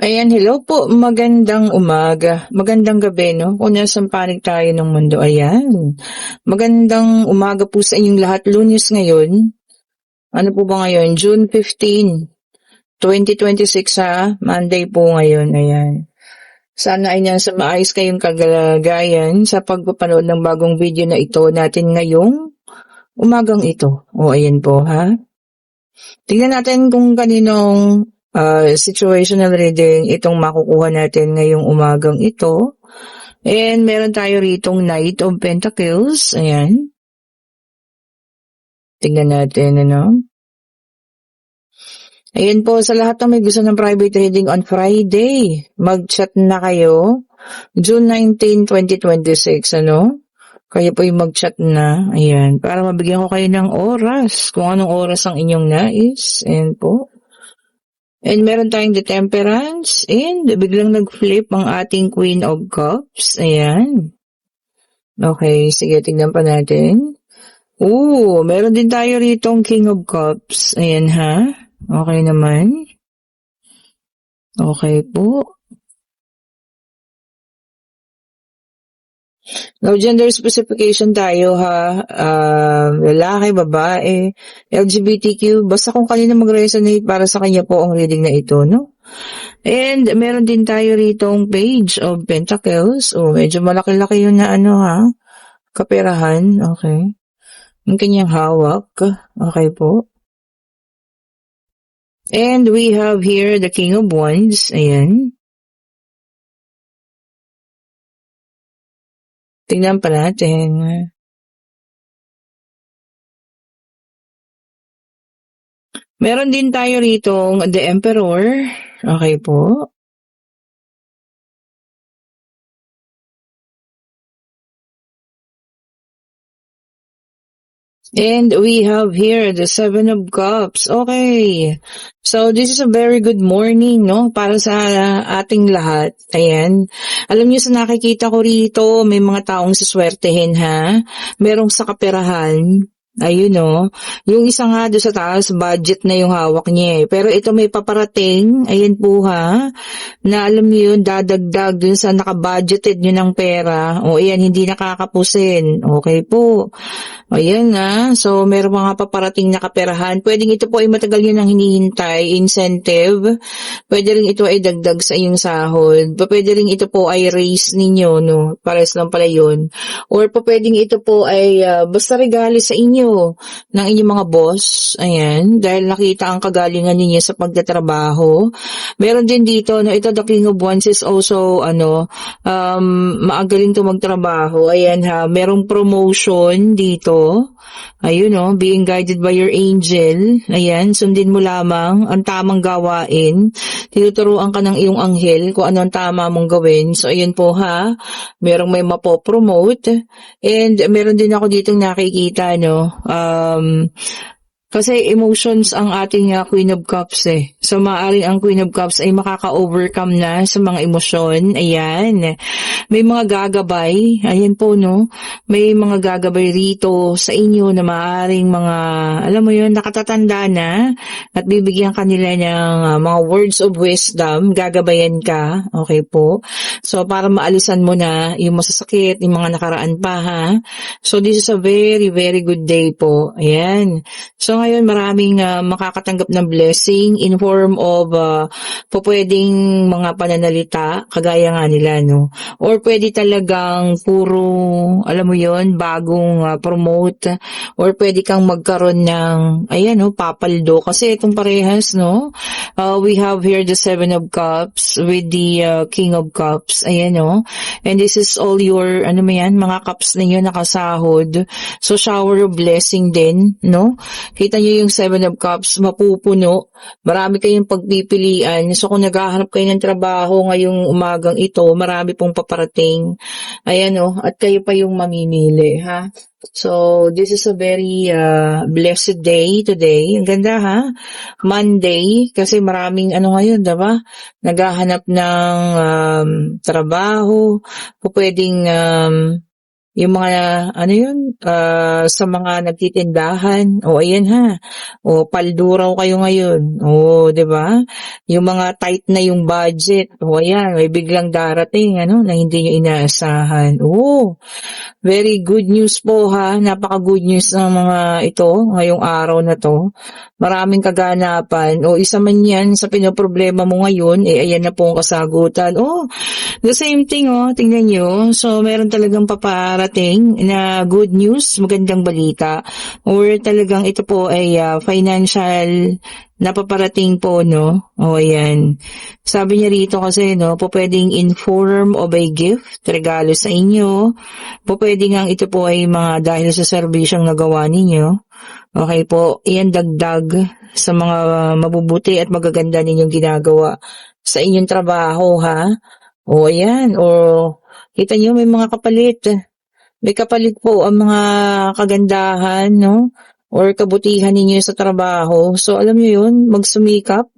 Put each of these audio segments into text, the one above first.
Ayan, hello po. Magandang umaga. Magandang gabi, no? Kung nasaan panig tayo ng mundo. Ayan. Magandang umaga po sa inyong lahat. Lunes ngayon. Ano po ba ngayon? June 15, 2026 ha. Monday po ngayon. Ayan. Sana ay nasa maayos kayong kagalagayan sa pagpapanood ng bagong video na ito natin ngayong umagang ito. O, ayan po ha. Tingnan natin kung kaninong situational reading itong makukuha natin ngayong umagang ito. And meron tayo ritong Knight of Pentacles. Ayan. Tingnan natin, ano. Ayan po, sa lahat ng may gusto ng private reading on Friday, mag-chat na kayo. June 19, 2026, ano. Kayo po yung mag-chat na. Ayan. Para mabigyan ko kayo ng oras. Kung anong oras ang inyong nais. Ayan po. And meron tayong the Temperance and biglang nag-flip ang ating Queen of Cups. Ayan. Okay, sige, tingnan pa natin. Meron din tayo ritong King of Cups. Ayan ha. Okay naman. Okay po. No gender specification tayo ha. Lalaki, babae, LGBTQ. Basta kung kanina mag-resonate para sa kanya po ang reading na ito, no? And meron din tayo ritong Page of Pentacles. Medyo malaki-laki yun na ano ha. Kaperahan. Okay. Yung kanyang hawak. Okay po. And we have here the King of Wands. Ayan. Tingnan pa natin. Meron din tayo ritong the Emperor. Okay po. And we have here the Seven of Cups. Okay. So, this is a very good morning, no? Para sa ating lahat. Ayan. Alam niyo sa nakikita ko rito, may mga taong saswertehin, ha? Merong sa kaperahan. Ayun, no? Yung isa nga doon sa taas, budget na yung hawak niya, eh. Pero ito may paparating. Ayan po, ha? Na alam niyo yun, dadagdag dun sa nakabudgeted nyo ng pera. O, ayan, hindi nakakapusin. Okay po. Ayan na. So, meron mga paparating na kaperahan. Pwedeng ito po ay matagal yun ang hinihintay, incentive. Pwede rin ito ay dagdag sa iyong sahod. Pwede rin ito po ay raise ninyo, no? Pares lang pala yun. Or pwedeng ito po ay basta regalo sa inyo ng inyong mga boss. Ayan. Dahil nakita ang kagalingan ninyo sa pagtatrabaho. Meron din dito, no? Ito, the King of Wands is also, maagaling to magtrabaho. Ayan ha. Merong promotion dito. Ayun o, being guided by your angel. Ayan, sundin mo lamang ang tamang gawain. Tinuturuan ka ng iyong anghel kung ano ang tama mong gawin. So, ayun po ha, merong may mapopromote. And meron din ako ditong nakikita, no, kasi emotions ang ating Queen of Cups eh. So, maaaring ang Queen of Cups ay makaka-overcome na sa mga emosyon. Ayan. May mga gagabay. Ayan po, no? May mga gagabay rito sa inyo na maaaring mga, alam mo yun, nakatatanda na at bibigyan kanila ng mga words of wisdom. Gagabayan ka. Okay po. So, para maalisan mo na yung masasakit, yung mga nakaraan pa, ha? So, this is a very, very good day po. Ayan. So, ngayon maraming makakatanggap ng blessing in form of pwedeng mga pananalita, kagaya nga nila, no? Or pwede talagang puro, alam mo yon, bagong promote, or pwede kang magkaroon ng, ayan, no, papaldo. Kasi itong parehas, no? We have here the Seven of Cups with the King of Cups. Ayan, no? And this is all your, ano mo yan, mga cups ninyo nakasahod. So, shower of blessing din, no? Kita nyo yung Seven of Cups, mapupuno. Marami kayong pagpipilian. So, kung naghahanap kayo ng trabaho ngayong umagang ito, marami pong paparating. Ayan o, at kayo pa yung mamimili, ha? So, this is a very blessed day today. Ang ganda, ha? Monday, kasi maraming ano ngayon, diba? Naghahanap ng trabaho, pwedeng yung mga ano yun, sa mga nagtitindahan. O ayan ha. O paldo raw kayo ngayon. O, 'di ba? Yung mga tight na yung budget. O ayan, may biglang darating ano na hindi niyo inaasahan. O, very good news po ha. Napaka-good news ng mga ito ngayong araw na 'to. Maraming kaganapan. O isa man 'yan sa pinoproblema mo ngayon, eh ayan na po ang kasagutan. Oh, the same thing tingnan niyo. So meron talagang paparating na good news, magandang balita. Or talagang ito po ay financial na paparating po, no? O ayan. Sabi niya rito kasi, no, po pwedeng in form of a gift, regalo sa inyo. Po pwedeng ang ito po ay mga dahil sa serbisyong nagawa ninyo. Okay po, iyan dagdag sa mga mabubuti at magaganda ninyong ginagawa sa inyong trabaho, ha? O ayan, o kita niyo may mga kapalit. May kapalit po ang mga kagandahan, no? Or kabutihan ninyo sa trabaho. So alam niyo yun, magsumikap.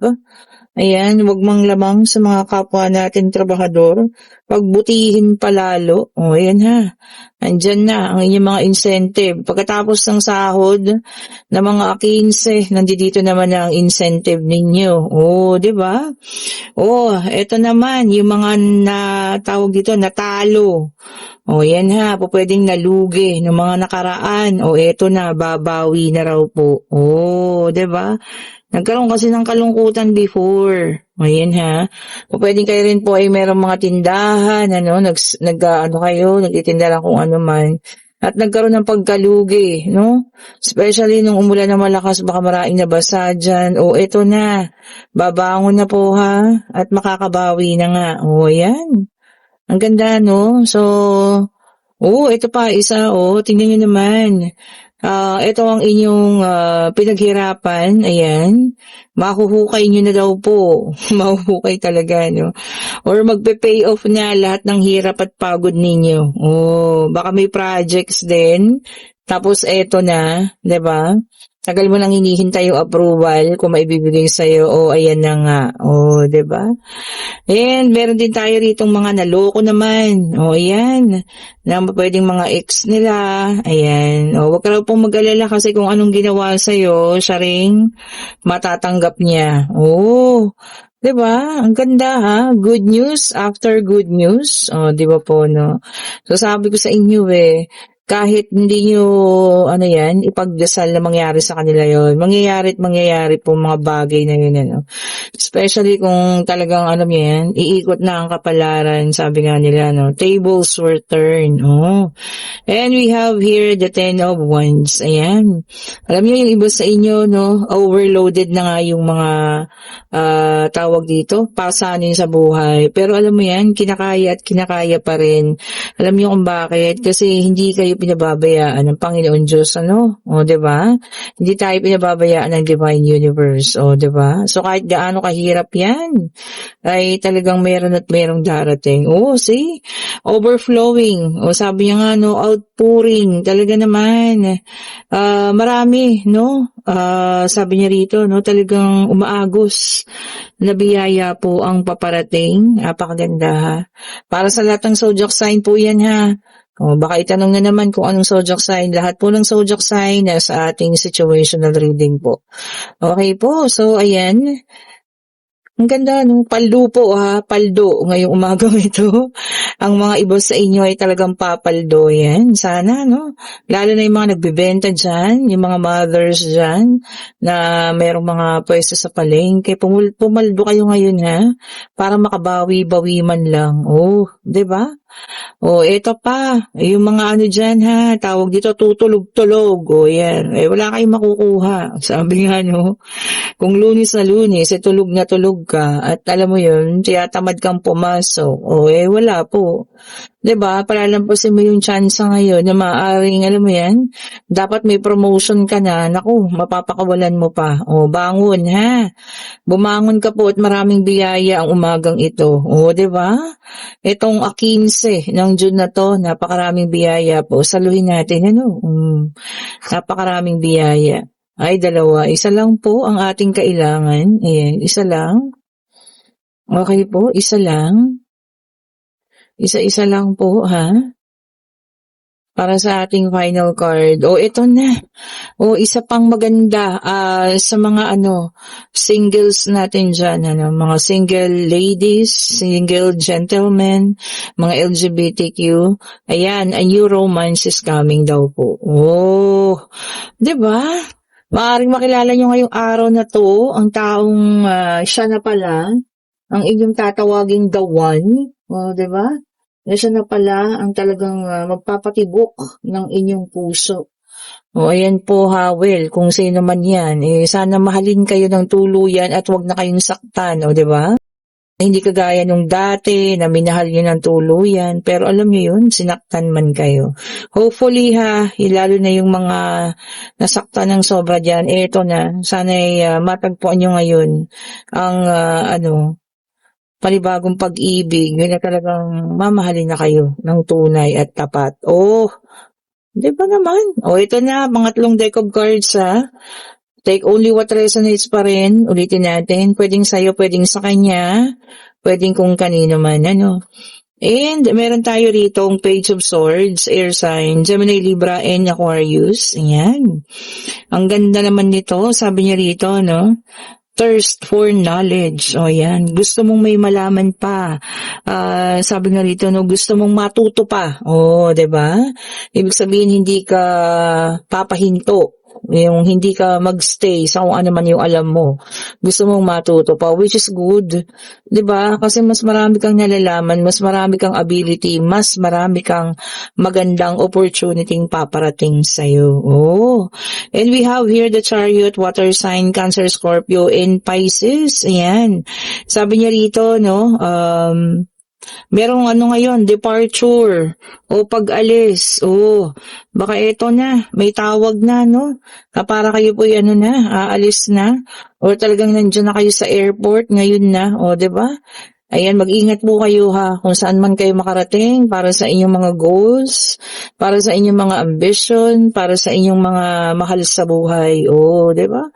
Ayan, wag manglamang sa mga kapwa natin trabahador. Pagbutihin palalo. O, ayan ha. Andyan na ang inyong mga incentive. Pagkatapos ng sahod na mga 15, nandito naman ang incentive ninyo. O, di ba? O, eto naman, yung mga tawag dito, natalo. O, yan ha, po pwedeng nalugi ng mga nakaraan. O, eto na, babawi na raw po. O, di ba? Nagkaroon kasi ng kalungkutan before. Ayan ha. O pwedeng kayo rin po ay merong mga tindahan, ano, ano kayo, nagtitinda lang kung ano man. At nagkaroon ng pagkalugi, no? Especially nung umulan na malakas, baka maraming nabasa dyan. O eto na, babangon na po ha, at makakabawi na nga. O ayan. Ang ganda, no? So, ito pa, isa, tingnan nyo naman. Ito ang inyong pinaghirapan, ayan. Mahuhukay nyo na daw po. Mahuhukay talaga, no? Or magpe-pay off na lahat ng hirap at pagod ninyo. Baka may projects din. Tapos eto na, 'di ba? Tagal mo nang hinihintay yung approval kung maibibigay sa'yo. Ayan na nga. 'di ba? And meron din tayo ritong mga naloko naman. Ayan. Na pwedeng mga ex nila. Ayan. Huwag ka raw pong mag-alala kasi kung anong ginawa sa'yo, siya ring matatanggap niya. 'Di ba? Ang ganda ha. Good news after good news. 'Di ba po, no? So sabi ko sa inyo kahit hindi nyo, ipagdasal na mangyari sa kanila yon, mangyayari at mangyayari po mga bagay na yun, ano. Especially kung talagang, iikot na ang kapalaran, sabi nga nila, no, tables were turned, And we have here the 10 of Wands, ayan. Alam niyo yung iba sa inyo, no, overloaded na nga yung mga, tawag dito, pasanin sa buhay. Pero alam mo yan, kinakaya at kinakaya pa rin. Alam niyo kung bakit? Kasi hindi kayo pinababayaan ng Panginoon Diyos, 'di ba? Hindi tayo pinababayaan ng Divine Universe, 'di ba? So kahit gaano kahirap 'yan, ay talagang meron at merong darating. See? Overflowing. Sabi niya nga, outpouring. Talaga naman. Marami, no? Sabi niya rito, no, talagang umaagos na biyaya po ang paparating. Napakaganda ha. Para sa lahat ng zodiac sign po 'yan ha. Baka itanong na naman kung anong zodiac sign. Lahat po ng zodiac sign na sa ating situational reading po. Okay po, so ayan. Ang ganda, no? Paldo po ha, paldo ngayong umagang ito. Ang mga iba sa inyo ay talagang papaldo yan. Sana, no? Lalo na yung mga nagbebenta dyan, yung mga mothers dyan, na mayroong mga pwesto sa palengke. Pumaldo kayo ngayon ha, para makabawi-bawi man lang. 'di ba? Eto pa, yung mga dyan ha, tawag dito tutulog-tulog. Yan. Wala kayong makukuha. Sabi nga, no? Kung Lunes na Lunes, tulog na tulog ka, at alam mo yun, tiyatamad kang pumasok, wala po. 'Di ba? Palalampusin mo yung chance ngayon na maaaring, alam mo yan, dapat may promotion ka na, naku, mapapakawalan mo pa. Bangon ha. Bumangon ka po at maraming biyaya ang umagang ito. 'Di ba? Itong 15 ng June na to, napakaraming biyaya po. Saluhin natin, Napakaraming biyaya. Ay, dalawa. Isa lang po ang ating kailangan. Ayan, isa lang. Okay po, isa lang. Isa-isa lang po, ha? para sa ating final card. O, ito na. O, isa pang maganda sa mga singles natin dyan, mga single ladies, single gentlemen, mga LGBTQ. Ayan, a new romance is coming daw po. Oh, 'di ba? Maaaring makilala nyo ngayong araw na to, ang taong siya na pala, ang inyong tatawaging the one. O, 'di ba? Na siya na pala ang talagang magpapatibok ng inyong puso. O, ayan po ha, well, kung sino man yan, sana mahalin kayo ng tuluyan at wag na kayong saktan, o, 'di ba? Hindi kagaya nung dati na minahal nyo ng tuluyan, pero alam nyo yun, sinaktan man kayo. Hopefully ha, lalo na yung mga nasaktan ng sobra dyan, eto na, sana'y matagpuan nyo ngayon ang panibagong pag-ibig, yun na talagang mamahalin na kayo ng tunay at tapat. Oh, di ba naman? Oh, ito na, pangatlong deck of cards ha. Take only what resonates pa rin. Ulitin natin. Pwedeng sa'yo, pwedeng sa kanya, pwedeng kung kanino man, And meron tayo rito ang Page of Swords, Air Sign, Gemini, Libra, and Aquarius. Ayan. Ang ganda naman nito, sabi niya rito, Thirst for knowledge. O yan. Gusto mong may malaman pa. Sabi nga rito, gusto mong matuto pa. O, 'di ba? Ibig sabihin, hindi ka papahinto. Yung hindi ka magstay sa kung ano man yung alam mo. Gusto mong matuto pa, which is good. 'Di ba? Kasi mas marami kang nalalaman, mas marami kang ability, mas marami kang magandang opportunity paparating sa'yo. Oh. And we have here the Chariot, water sign, Cancer, Scorpio, and Pisces. Ayan. Sabi niya rito, merong ngayon, departure o pag-alis. Oh, baka ito na, may tawag na, para kayo po aalis na. O talagang nandiyan na kayo sa airport ngayon na. O, 'di ba? Ayan, mag-ingat po kayo ha, kung saan man kayo makarating para sa inyong mga goals, para sa inyong mga ambition, para sa inyong mga mahal sa buhay. Oh, 'di ba?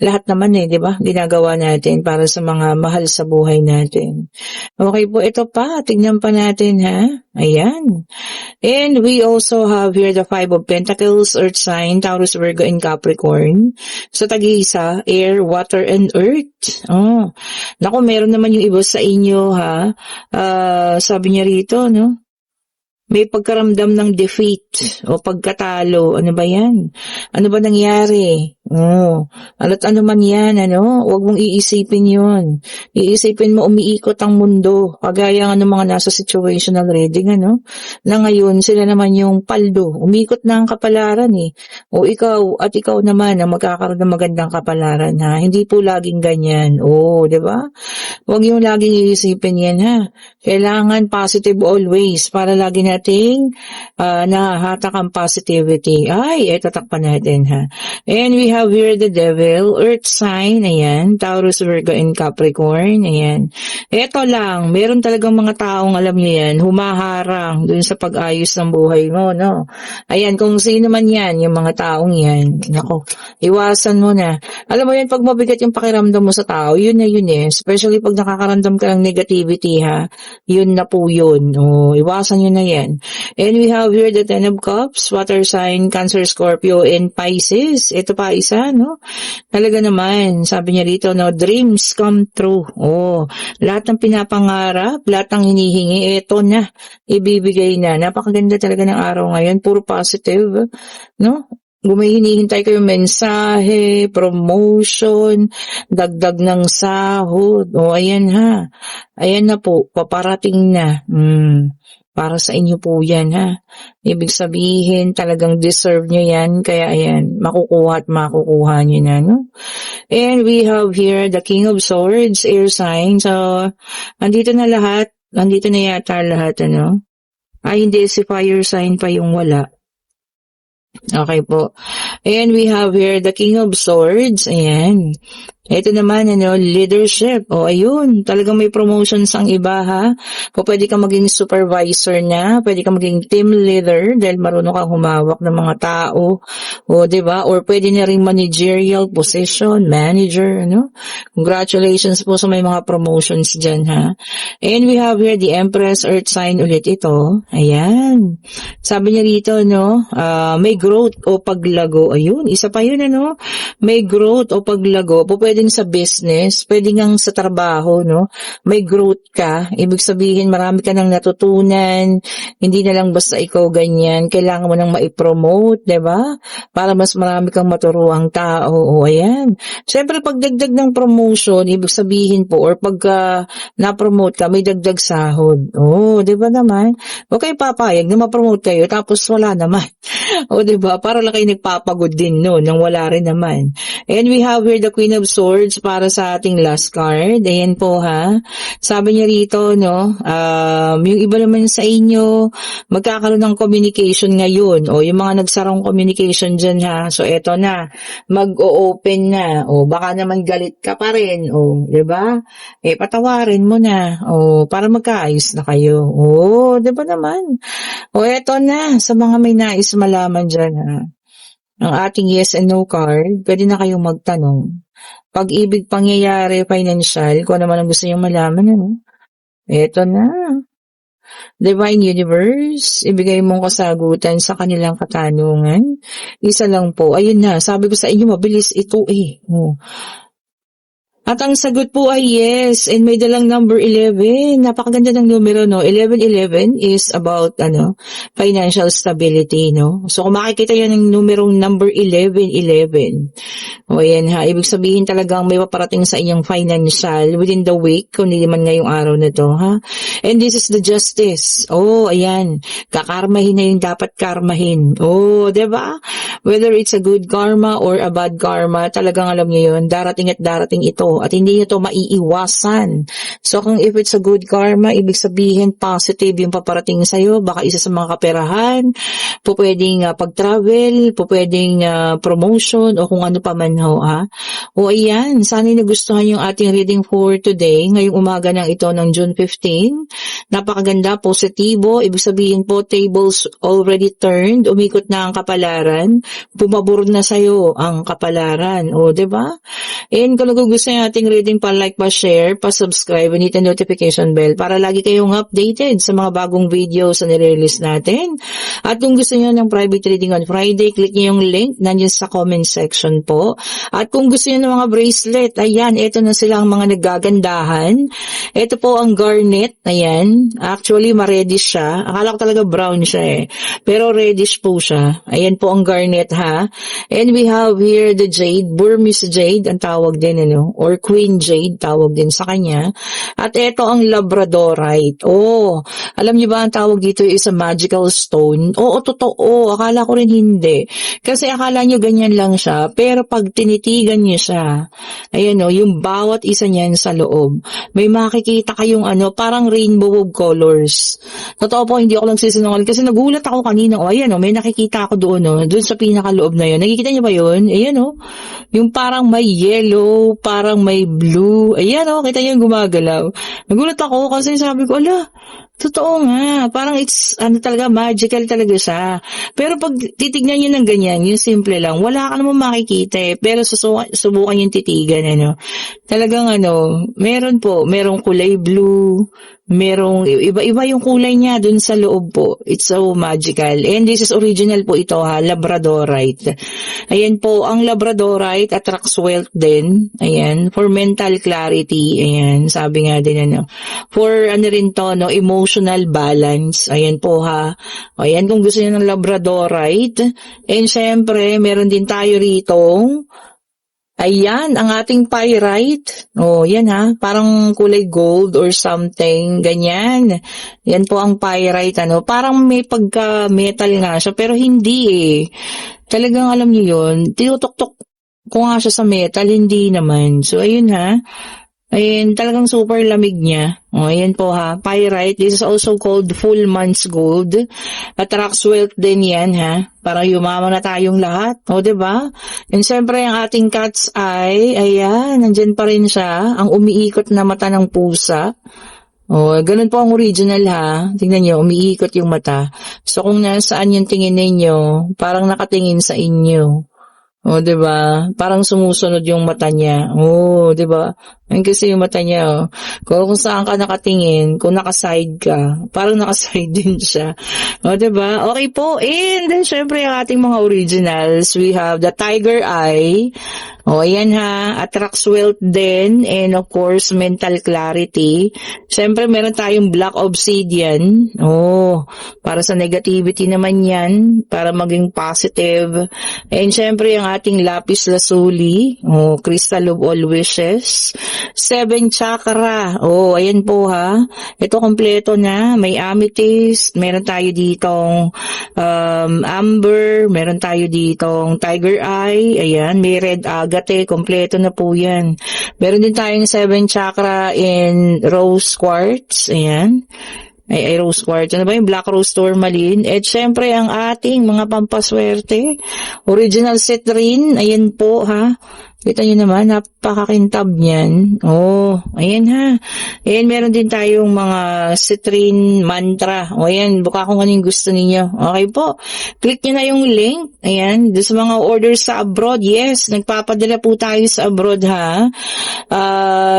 Lahat naman 'di ba? Ginagawa natin para sa mga mahal sa buhay natin. Okay po, ito pa, tignan pa natin ha. Ayan. And we also have here the Five of Pentacles, Earth sign, Taurus, Virgo, and Capricorn. So, tag-iisa, air, water, and earth. Oh. Naku, meron naman yung iba sa inyo ha. Sabi niya rito, may pagkaramdam ng defeat o pagkatalo. Ano ba yan? Ano ba nangyari? Ano man yan, huwag mong iisipin yun. Iisipin mo umiikot ang mundo. Kagaya ng mga nasa situational reading, na ngayon sila naman yung paldo. Umikot na ang kapalaran O ikaw naman ang magkakaroon ng magandang kapalaran ha. Hindi po laging ganyan. Di ba? Huwag yung laging iisipin yan ha. Kailangan positive always para lagi nating nahahatak ang positivity. Ay, eto takpan natin ha. And we have here the Devil, Earth sign, ayan, Taurus, Virgo, and Capricorn, ayan. Eto lang, meron talagang mga taong alam niyo yan, humaharang dun sa pag-ayos ng buhay mo, Ayan, kung sino man yan, yung mga taong yan, nako, iwasan mo na. Alam mo yan, pag mabigat yung pakiramdam mo sa tao, yun na yun especially pag nakakaramdam ka ng negativity ha, yun na po yun. Iwasan nyo na yan. And we have here the Ten of Cups, water sign, Cancer, Scorpio, and Pisces. Ito pa isa, Talaga naman, sabi niya rito, dreams come true. Lahat ng pinapangarap, lahat ng hinihingi, ito na, ibibigay na. Napakaganda talaga ng araw ngayon, puro positive, Kung may hinihintay kayong mensahe, promotion, dagdag ng sahod, ayan ha. Ayan na po, paparating na. Para sa inyo po yan ha. Ibig sabihin, talagang deserve nyo yan. Kaya ayan, makukuha at makukuha nyo na, And we have here the King of Swords, air sign. So, andito na lahat. Andito na yata lahat, Ay, hindi, si fire sign pa yung wala. Okay po. And we have here the King of Swords. Ayan. Ito naman, leadership. O, ayun, talagang may promotions ang iba, ha? O, pwede kang maging supervisor na, pwede kang maging team leader dahil marunong kang humawak ng mga tao. O, diba? Or pwede na rin managerial position, manager, Congratulations po sa may mga promotions dyan, ha? And we have here the Empress Earth sign ulit ito. Ayan. Sabi niya rito, may growth o paglago. Ayun, isa pa yun, may growth o paglago. Pwedeng sa business, pwedeng ang sa trabaho, may growth ka. Ibig sabihin, marami ka nang natutunan. Hindi na lang basta ikaw ganyan. Kailangan mo nang maipromote, diba? Para mas marami kang maturuang tao. O, ayan. Siyempre, pag dagdag ng promotion, ibig sabihin po, or pagka na-promote ka, may dagdag sahod. O, diba naman? Huwag kayo papayag na ma-promote kayo, tapos wala naman. O, diba? Para lang kayo nagpapagod din, nang wala rin naman. And we have here the Queen of Swords para sa ating last card. Ayan po, ha. Sabi niya rito, yung iba naman sa inyo, magkakaroon ng communication ngayon. O, yung mga nagsarang communication dyan, ha. So, eto na. Mag-o-open na. O, baka naman galit ka pa rin. O, diba? Patawarin mo na. O, para magkaayos na kayo. O, diba naman? O, eto na. Sa mga may nais malaman dyan, ha. Ang ating yes and no card, pwede na kayong magtanong. Pag-ibig, pangyayari, financial, kung ano man ang gusto niyong malaman, Eto na. Divine Universe, ibigay mong kasagutan sa kanilang katanungan. Isa lang po. Ayun na, sabi ko sa inyo, mabilis ito At ang sagot po ay yes, and may dalang number 11. Napakaganda ng numero, 1111 is about, financial stability, So, kung makikita yan ng numerong number 1111, o yan ha, ibig sabihin talagang may paparating sa inyong financial within the week, kung hindi man ngayong araw na to, ha? And this is the justice. Oh, ayan. Kakarmahin na yung dapat karmahin. Oh, diba? Whether it's a good karma or a bad karma, talagang alam niyo yun, darating at darating ito. At hindi nyo to maiiwasan. So, kung if it's a good karma, ibig sabihin positive yung paparating sa'yo, baka isa sa mga kaperahan, pwedeng pag-travel, pwedeng promotion, o kung ano pa man ho, ha? O ayan, sana nagustuhan yung ating reading for today, ngayong umaga ng ito ng June 15. Napakaganda, positibo, ibig sabihin po, tables already turned, umikot na ang kapalaran, bumabor na sa'yo ang kapalaran. O, diba? And kung nagugustuhan ating reading, pa-like, pa-share, pa-subscribe, and hit ang notification bell para lagi kayong updated sa mga bagong videos na nire-release natin. At kung gusto niyo ng private reading on Friday, click niyo yung link nandiyan sa comment section po. At kung gusto niyo ng mga bracelet, ayan, ito na sila ang mga nagagandahan. Ito po ang garnet, ayan. Actually, ma-reddish siya. Akala ko talaga brown siya pero reddish po siya. Ayan po ang garnet, ha. And we have here the jade, Burmese jade, ang tawag din, or Queen Jade, tawag din sa kanya. At ito ang Labradorite. Oh, alam niyo ba ang tawag dito is a magical stone? Oo, totoo. Akala ko rin hindi. Kasi akala niyo ganyan lang siya. Pero pag tinitigan niyo siya, ayan yung bawat isa niyan sa loob, may makikita kayong parang rainbow of colors. Totoo po, hindi ako lang sisinungaling. Kasi nagulat ako kanina. Ayan may nakikita ako doon, doon sa pinakaloob na yun. Nakikita niyo ba yun? Ayan yung parang may yellow, parang may blue. Ayan kita niyo yung gumagalaw. Nagulat ako kasi sabi ko, ala, totoo nga. Parang it's, talaga, magical talaga siya. Pero pag titignan nyo ng ganyan, yung simple lang, wala ka naman makikita Pero subukan yung titigan, Talagang merong kulay blue, merong iba-iba yung kulay niya dun sa loob po. It's so magical. And this is original po ito, Labradorite. Ayan po, ang Labradorite attracts wealth din. Ayan, for mental clarity. Ayan, sabi nga din for rin to, emotional balance. Ayan po, ha. Ayan, kung gusto niyo ng Labradorite. And syempre, meron din tayo rito. Ayan, ang ating pyrite. Oh, yan parang kulay gold or something, ganyan. Yan po ang pyrite, Parang may pagka-metal nga siya, pero hindi Talagang alam niyo yun, tinutok-tok ko nga siya sa metal, hindi naman. So, ayun Ayan, talagang super lamig niya. O, ayan po ha. Pyrite, this is also called full month's gold. Attracts wealth din yan ha. Para yumaman na tayong lahat. O, diba? And syempre, ang ating cat's eye, ayan, nandyan pa rin siya. Ang umiikot na mata ng pusa. Oh, ganun po ang original ha. Tingnan niyo, umiikot yung mata. So kung nasaan yung tingin ninyo, parang nakatingin sa inyo. Oh, 'di ba? Parang sumusunod yung mata niya. Oh, 'di ba? Ayun kasi yung mata niya, oh. Kung saan ka nakatingin, kung nakaside ka, parang nakaside din siya. Oh, 'di ba? Okay po. And then syempre ang ating mga originals, we have the tiger eye. Oh, ayan ha, attracts wealth din, and of course, mental clarity. Siyempre, meron tayong black obsidian. Oh, para sa negativity naman yan, para maging positive. And siyempre, ang ating lapis lazuli, oh, crystal of all wishes. 7 chakra, oh, ayan po ha. Ito kompleto na, may amethyst, meron tayo ditong amber, meron tayo ditong tiger eye, ayan, may red agate, kompleto na po yan. Meron din tayong 7 chakra in rose quartz, ayan. Ay, rose quartz. Ano ba yung black rose tourmaline? At syempre, ang ating mga pampaswerte, original citrine, ayan po ha. Kita nyo naman, napakakintab niyan. Oh, ayan ha. Ayan, meron din tayong mga citrine mantra. O ayan, buka kung ano yung gusto ninyo. Okay po. Click nyo na yung link. Ayan, doon sa mga orders sa abroad. Yes, nagpapadala po tayo sa abroad ha.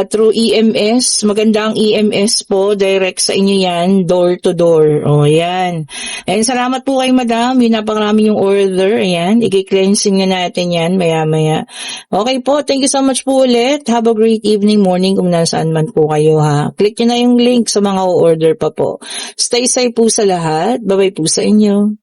Through EMS. Maganda ang EMS po. Direct sa inyo yan. Door to door. O, ayan. And salamat po kay madam. Yung napakarami yung order. Ayan, i-cleansing na natin yan maya-maya. Okay po, thank you so much po ulit. Have a great evening, morning kung nasaan man po kayo ha. Click nyo na yung link sa mga order pa po. Stay safe po sa lahat. Bye-bye po sa inyo.